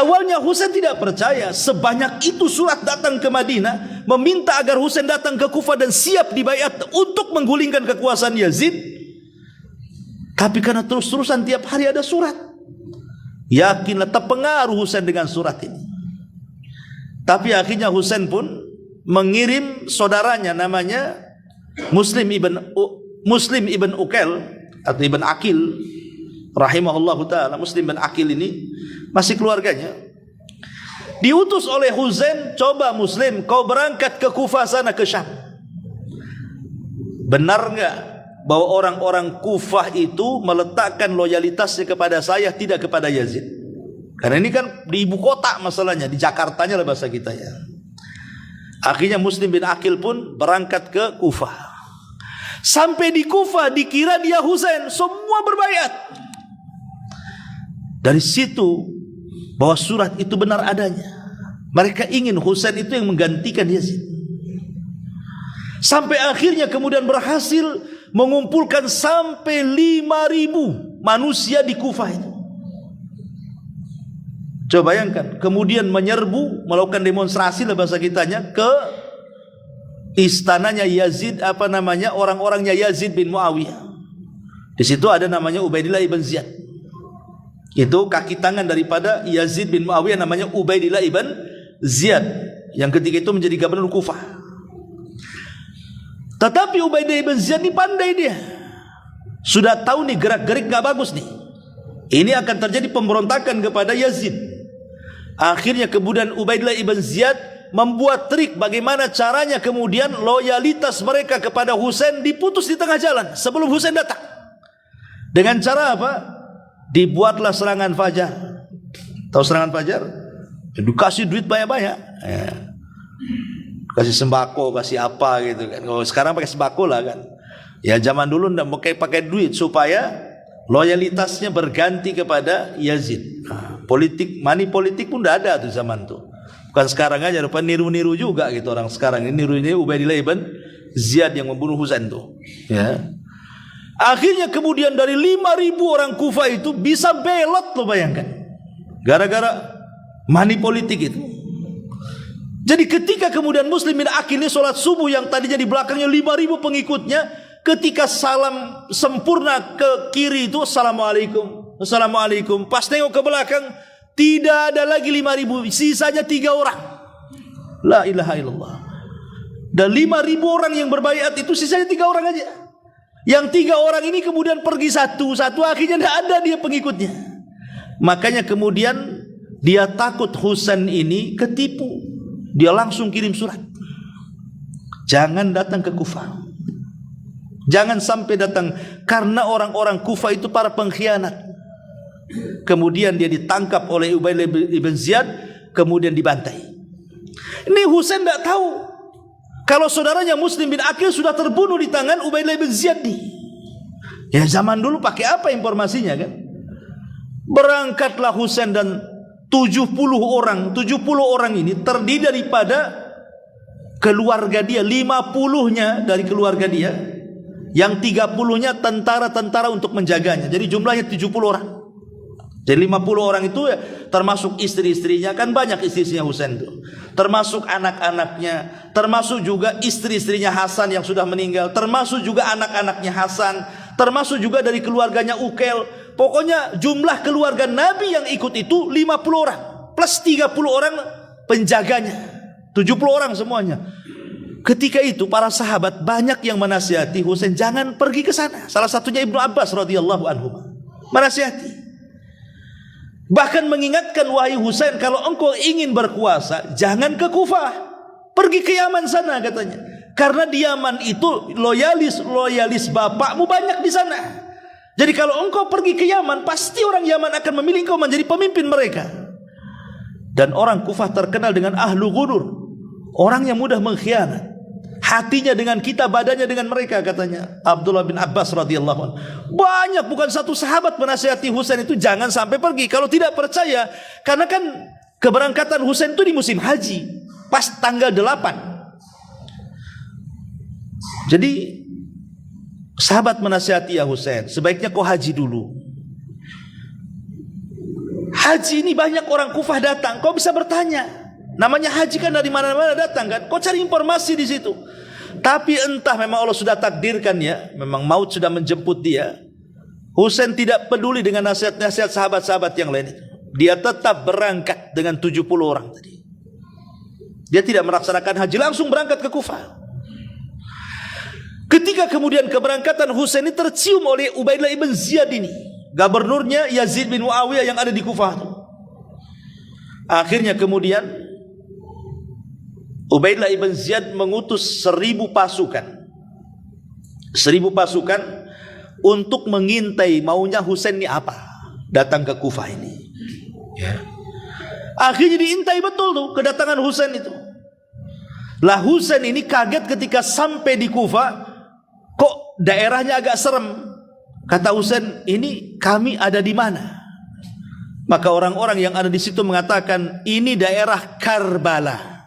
Awalnya Husain tidak percaya, sebanyak itu surat datang ke Madinah meminta agar Husain datang ke Kufah dan siap dibaiat untuk menggulingkan kekuasaan Yazid. Tapi karena terus-terusan tiap hari ada surat, yakinlah terpengaruh Husain dengan surat ini. Tapi akhirnya Husain pun mengirim saudaranya namanya Muslim ibn Uqail atau ibn Aqil rahimahullahu taala. Muslim ibn Aqil ini masih keluarganya, diutus oleh Husain, coba Muslim kau berangkat ke Kufah sana, ke Syam. Benar enggak bahwa orang-orang Kufah itu meletakkan loyalitasnya kepada saya, tidak kepada Yazid? Karena ini kan di ibu kota masalahnya, di Jakartanya lah bahasa kita ya. Akhirnya Muslim bin Aqil pun berangkat ke Kufah. Sampai di Kufah dikira dia Husain, semua berbaiat. Dari situ bahwa surat itu benar adanya. Mereka ingin Husain itu yang menggantikan Yazid. Sampai akhirnya kemudian berhasil mengumpulkan sampai 5.000 manusia di Kufah itu. Coba bayangkan, kemudian menyerbu, melakukan demonstrasi lah bahasa kitanya, ke istananya Yazid, orang-orangnya Yazid bin Muawiyah. Di situ ada namanya Ubaidillah ibn Ziyad. Itu kaki tangan daripada Yazid bin Muawiyah, namanya Ubaidillah ibn Ziyad, yang ketika itu menjadi gubernur Kufah. Tetapi Ubaidillah ibn Ziyad ini pandai dia. Sudah tahu nih gerak-gerik gak bagus nih, ini akan terjadi pemberontakan kepada Yazid. Akhirnya kemudian Ubaidillah ibn Ziyad membuat trik bagaimana caranya kemudian loyalitas mereka kepada Husain diputus di tengah jalan sebelum Husain datang. Dengan cara apa? Dibuatlah serangan fajar. Tahu serangan fajar? Dikasih duit banyak-banyak. Kasih sembako, kasih apa gitu kan. Kalau sekarang pakai sembako lah kan. Ya zaman dulu ndak mau pakai duit supaya loyalitasnya berganti kepada Yazid. Politik, money politik pun ndak ada tuh zaman tuh. Bukan sekarang aja, rupa niru-niru juga gitu orang sekarang ini nirunya Ubaidillah ibn Ziyad yang membunuh Husain tuh. Ya. Akhirnya kemudian dari 5.000 orang Kufah itu bisa belot, lo bayangkan. Gara-gara money politik itu. Jadi ketika kemudian Muslim bin Aqil ini sholat subuh yang tadinya di belakangnya 5.000 pengikutnya, ketika salam sempurna ke kiri itu Assalamualaikum, Assalamualaikum. Pas tengok ke belakang tidak ada lagi 5.000, sisanya 3 orang. La ilaha illallah. Dan 5.000 orang yang berbaiat itu sisanya 3 orang aja. Yang 3 orang ini kemudian pergi satu-satu, akhirnya tidak ada dia pengikutnya. Makanya kemudian dia takut Husain ini ketipu. Dia langsung kirim surat. Jangan datang ke Kufah. Jangan sampai datang, karena orang-orang Kufah itu para pengkhianat. Kemudian dia ditangkap oleh Ubaidillah ibn Ziyad, kemudian dibantai. Ini Husain tidak tahu kalau saudaranya Muslim bin Aqil sudah terbunuh di tangan Ubaidillah ibn Ziyad nih. Ya zaman dulu pakai apa informasinya kan? Berangkatlah Husain dan 70 orang ini terdiri daripada keluarga dia, 50-nya dari keluarga dia, yang 30-nya tentara-tentara untuk menjaganya. Jadi jumlahnya 70 orang. Jadi 50 orang itu ya, termasuk istri-istrinya, kan banyak istri-istrinya Husain itu. Termasuk anak-anaknya, termasuk juga istri-istrinya Hasan yang sudah meninggal, termasuk juga anak-anaknya Hasan, termasuk juga dari keluarganya Uqail. Pokoknya jumlah keluarga Nabi yang ikut itu 50 orang plus 30 orang penjaganya, 70 orang semuanya. Ketika itu para sahabat banyak yang menasihati Husain jangan pergi ke sana. Salah satunya Ibnu Abbas radhiyallahu anhu menasihati, bahkan mengingatkan, wahai Husain, kalau engkau ingin berkuasa jangan ke Kufah, pergi ke Yaman sana katanya. Karena di Yaman itu loyalis bapakmu banyak di sana. Jadi kalau engkau pergi ke Yaman, pasti orang Yaman akan memilih engkau menjadi pemimpin mereka. Dan orang Kufah terkenal dengan ahlu ghurur, orang yang mudah mengkhianat. Hatinya dengan kita, badannya dengan mereka, katanya Abdullah bin Abbas radhiyallahu anhu. Banyak, bukan satu sahabat menasihati Husain itu jangan sampai pergi. Kalau tidak percaya, karena kan keberangkatan Husain itu di musim haji, pas tanggal 8. Jadi sahabat menasihati, ya Husain, sebaiknya kau haji dulu. Haji ini banyak orang Kufah datang, kau bisa bertanya. Namanya haji kan dari mana-mana datang kan, kau cari informasi di situ. Tapi entah memang Allah sudah takdirkan ya, memang maut sudah menjemput dia. Husain tidak peduli dengan nasihat-nasihat sahabat-sahabat yang lain itu. Dia tetap berangkat dengan 70 orang tadi. Dia tidak melaksanakan haji, langsung berangkat ke Kufah. Ketika kemudian keberangkatan Husain ini tercium oleh Ubaidillah ibn Ziyad ini, gubernurnya Yazid bin Muawiyah yang ada di Kufah. Akhirnya kemudian Ubaidillah ibn Ziyad mengutus 1.000 pasukan. 1.000 pasukan untuk mengintai maunya Husain ini apa, datang ke Kufah ini. Ya. Akhirnya diintai betul tuh kedatangan Husain itu. Lah Husain ini kaget ketika sampai di Kufah, kok daerahnya agak serem. Kata Husain, ini kami ada di mana? Maka orang-orang yang ada di situ mengatakan ini daerah Karbala.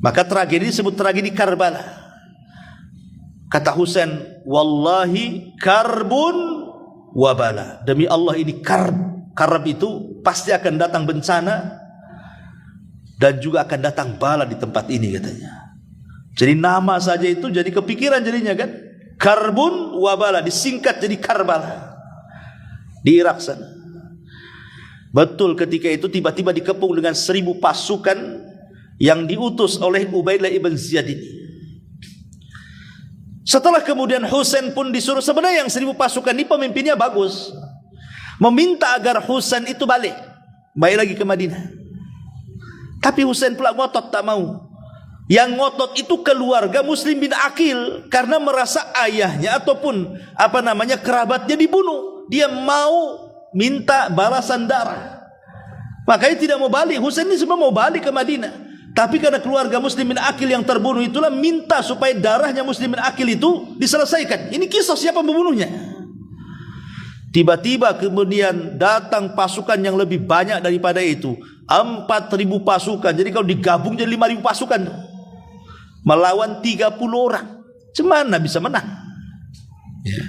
Maka tragedi disebut tragedi Karbala. Kata Husain, wallahi karbun wabala. Demi Allah ini karb. Karb itu pasti akan datang bencana dan juga akan datang bala di tempat ini katanya. Jadi nama saja itu jadi kepikiran jadinya kan. Karbun wabala disingkat jadi Karbala di Irak sana. Betul, ketika itu tiba-tiba dikepung dengan 1.000 pasukan yang diutus oleh Ubaidillah ibn Ziyad ini. Setelah kemudian Husain pun disuruh, sebenarnya yang 1.000 pasukan ini pemimpinnya bagus, meminta agar Husain itu balik lagi ke Madinah. Tapi Husain pula ngotot tak mau. Yang ngotot itu keluarga Muslim bin Aqil, karena merasa ayahnya ataupun kerabatnya dibunuh. Dia mau minta balasan darah, makanya tidak mau balik. Husain ini semua mau balik ke Madinah. Tapi karena keluarga Muslim bin Aqil yang terbunuh itulah minta supaya darahnya Muslim bin Aqil itu diselesaikan. Ini kisah siapa pembunuhnya. Tiba-tiba kemudian datang pasukan yang lebih banyak daripada itu, 4.000 pasukan. Jadi kalau digabung jadi 5.000 pasukan melawan 30 orang. Cemana bisa menang? Ya.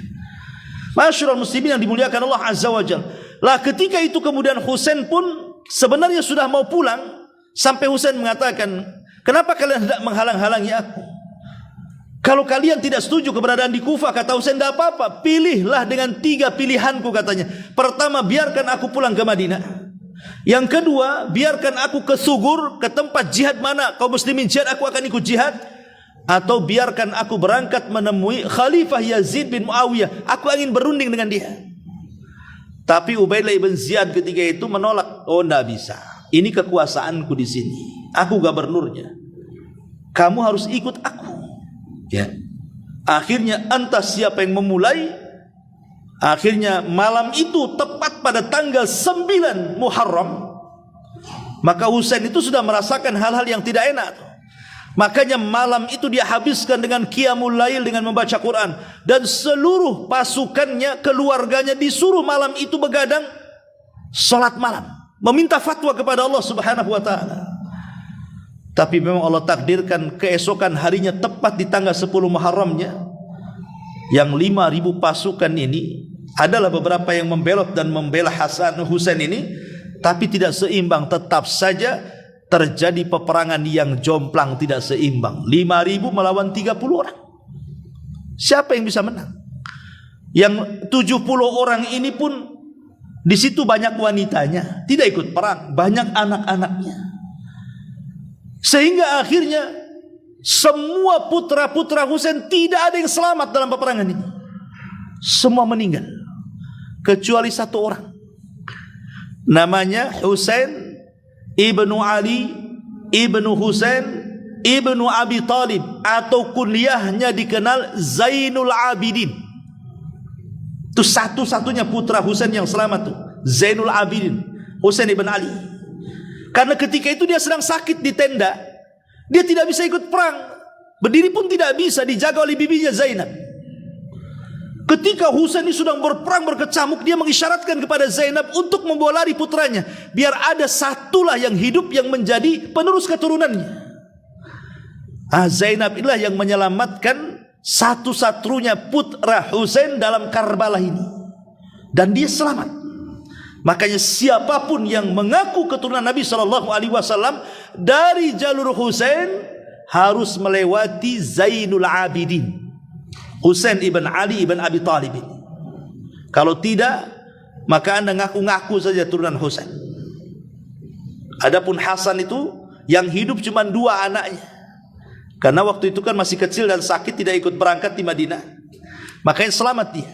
Masyarul muslimin yang dimuliakan Allah Azza wa Jalla. Lah ketika itu kemudian Husain pun sebenarnya sudah mau pulang. Sampai Husain mengatakan, kenapa kalian tidak menghalang-halangi aku? Kalau kalian tidak setuju keberadaan di Kufah, kata Husain, tidak apa-apa, pilihlah dengan 3 pilihanku katanya. Pertama, biarkan aku pulang ke Madinah. Yang kedua, biarkan aku ke Sugur, ke tempat jihad mana kaum muslimin jihad, aku akan ikut jihad. Atau biarkan aku berangkat menemui Khalifah Yazid bin Muawiyah, aku ingin berunding dengan dia. Tapi Ubaidillah ibn Ziyad ketika itu menolak. Oh, tidak bisa. Ini kekuasaanku di sini. Aku gubernurnya. Kamu harus ikut aku. Ya. Akhirnya entah siapa yang memulai. Akhirnya malam itu tepat pada tanggal 9 Muharram. Maka Husain itu sudah merasakan hal-hal yang tidak enak. Makanya malam itu dia habiskan dengan qiyamul lail, dengan membaca Quran. Dan seluruh pasukannya, keluarganya disuruh malam itu begadang salat malam, meminta fatwa kepada Allah Subhanahu wa taala. Tapi memang Allah takdirkan keesokan harinya tepat di tanggal 10 Muharramnya, yang 5.000 pasukan ini adalah beberapa yang membelot dan membela Husain ini, tapi tidak seimbang. Tetap saja terjadi peperangan yang jomplang, tidak seimbang. 5.000 melawan 30 orang. Siapa yang bisa menang? Yang 70 orang ini pun di situ banyak wanitanya, tidak ikut perang, banyak anak-anaknya. Sehingga akhirnya semua putra-putra Husain tidak ada yang selamat dalam peperangan ini. Semua meninggal kecuali 1 orang. Namanya Husain ibnu Ali ibnu Husain ibnu Abi Talib, atau kunyahnya dikenal Zainul Abidin. Itu satu-satunya putra Husain yang selamat tuh, Zainul Abidin, Husain ibn Ali. Karena ketika itu dia sedang sakit di tenda, dia tidak bisa ikut perang, berdiri pun tidak bisa, dijaga oleh bibinya Zainab. Ketika Husain ini sedang berperang berkecamuk, dia mengisyaratkan kepada Zainab untuk membawa lari putranya, biar ada satulah yang hidup yang menjadi penerus keturunannya. Zainab inilah yang menyelamatkan satu-satunya putra Husain dalam Karbala ini, dan dia selamat. Makanya siapapun yang mengaku keturunan Nabi SAW dari jalur Husain harus melewati Zainul Abidin, Husain ibn Ali ibn Abi Talib. Kalau tidak, maka anda ngaku-ngaku saja turunan Husain. Adapun Hasan itu yang hidup cuma 2 anaknya, karena waktu itu kan masih kecil dan sakit, tidak ikut berangkat di Madinah, makanya selamat dia.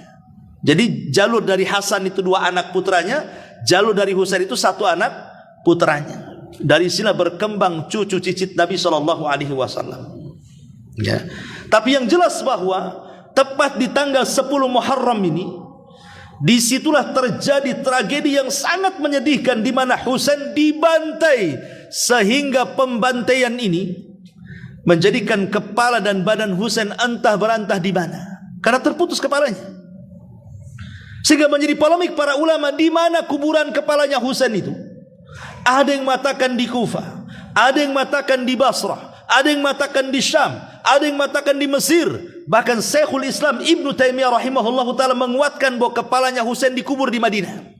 Jadi jalur dari Hasan itu 2 anak putranya, jalur dari Husain itu 1 anak putranya. Dari sini berkembang cucu cicit Nabi SAW. Ya. Tapi yang jelas bahwa tepat di tanggal 10 Muharram ini, disitulah terjadi tragedi yang sangat menyedihkan, di mana Husain dibantai, sehingga pembantaian ini menjadikan kepala dan badan Husain entah berantah di mana, karena terputus kepalanya. Sehingga menjadi polemik para ulama, di mana kuburan kepalanya Husain itu. Ada yang mengatakan di Kufah, ada yang mengatakan di Basrah, ada yang mengatakan di Syam, ada yang mengatakan di Mesir. Bahkan Syekhul Islam Ibnu Taimiyah rahimahullahu taala menguatkan bahwa kepalanya Husain dikubur di Madinah.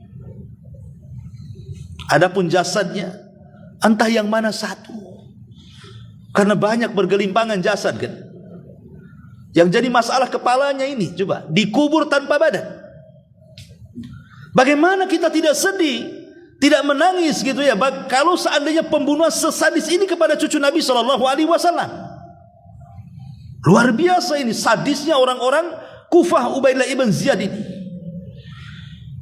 Adapun jasadnya entah yang mana satu, karena banyak bergelimpangan jasad kan. Yang jadi masalah kepalanya ini, coba dikubur tanpa badan. Bagaimana kita tidak sedih, tidak menangis gitu ya, kalau seandainya pembunuhan sesadis ini kepada cucu Nabi SAW. Luar biasa ini sadisnya orang-orang Kufah Ubaidillah ibn Ziyad ini.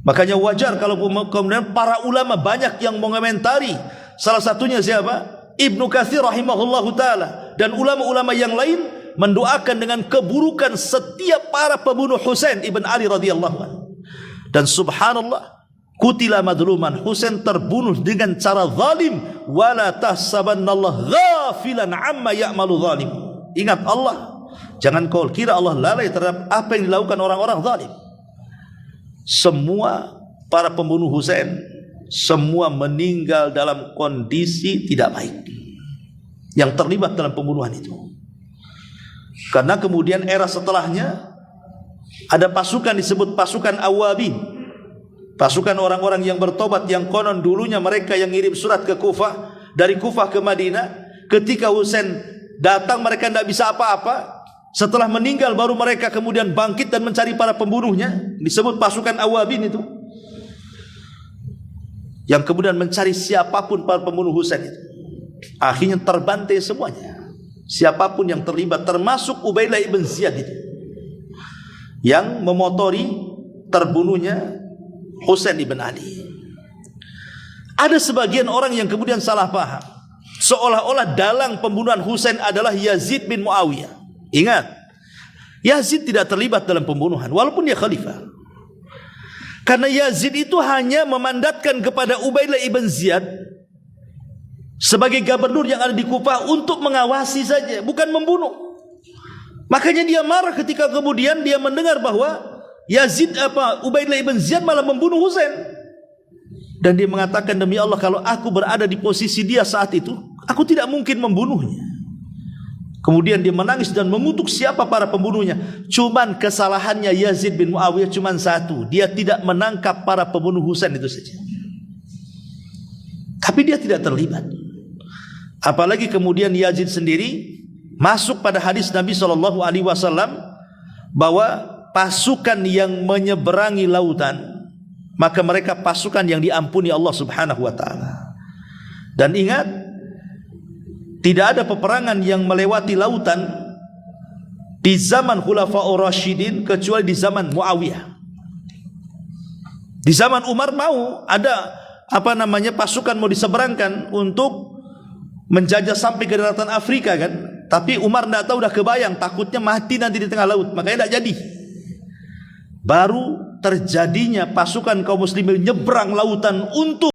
Makanya wajar kalau kemudian para ulama banyak yang mengomentari. Salah satunya siapa? Ibnu Katsir rahimahullahu taala, dan ulama-ulama yang lain mendoakan dengan keburukan setiap para pembunuh Husain ibn Ali radhiyallahu anhu. Dan subhanallah, Qutila madluman, Husain terbunuh dengan cara zalim. Wala tahsabannallaha ghafilan amma ya'malu zalim. Ingat Allah, jangan kau kira Allah lalai terhadap apa yang dilakukan orang-orang zalim. Semua para pembunuh Husain semua meninggal dalam kondisi tidak baik yang terlibat dalam pembunuhan itu. Karena kemudian era setelahnya ada pasukan disebut pasukan Awabin, pasukan orang-orang yang bertobat, yang konon dulunya mereka yang ngirim surat ke Kufah, dari Kufah ke Madinah. Ketika Husain datang mereka tidak bisa apa-apa. Setelah meninggal baru mereka kemudian bangkit dan mencari para pembunuhnya, disebut pasukan Awabin itu, yang kemudian mencari siapapun para pembunuh Husain itu. Akhirnya terbantai semuanya, siapapun yang terlibat, termasuk Ubaidah ibn Ziyad itu yang memotori terbunuhnya Husain ibn Ali. Ada sebagian orang yang kemudian salah paham, seolah-olah dalang pembunuhan Husain adalah Yazid bin Muawiyah. Ingat, Yazid tidak terlibat dalam pembunuhan walaupun dia khalifah. Karena Yazid itu hanya memandatkan kepada Ubaidah ibn Ziyad sebagai gubernur yang ada di Kufah untuk mengawasi saja, bukan membunuh. Makanya dia marah ketika kemudian dia mendengar bahwa Ubaidah ibn Ziyad malah membunuh Husain. Dan dia mengatakan, demi Allah, kalau aku berada di posisi dia saat itu, aku tidak mungkin membunuhnya. Kemudian dia menangis dan mengutuk siapa para pembunuhnya. Cuman kesalahannya Yazid bin Muawiyah cuman satu, dia tidak menangkap para pembunuh Husain itu saja. Tapi dia tidak terlibat. Apalagi kemudian Yazid sendiri masuk pada hadis Nabi SAW bahwa pasukan yang menyeberangi lautan, maka mereka pasukan yang diampuni Allah Subhanahu wa taala. Dan ingat, tidak ada peperangan yang melewati lautan di zaman Khulafaur Rasyidin kecuali di zaman Muawiyah. Di zaman Umar mau ada pasukan mau diseberangkan untuk menjajah sampai ke daratan Afrika kan. Tapi Umar tidak tahu, dah kebayang takutnya mati nanti di tengah laut, makanya tidak jadi. Baru terjadinya pasukan kaum muslimin nyebrang lautan untuk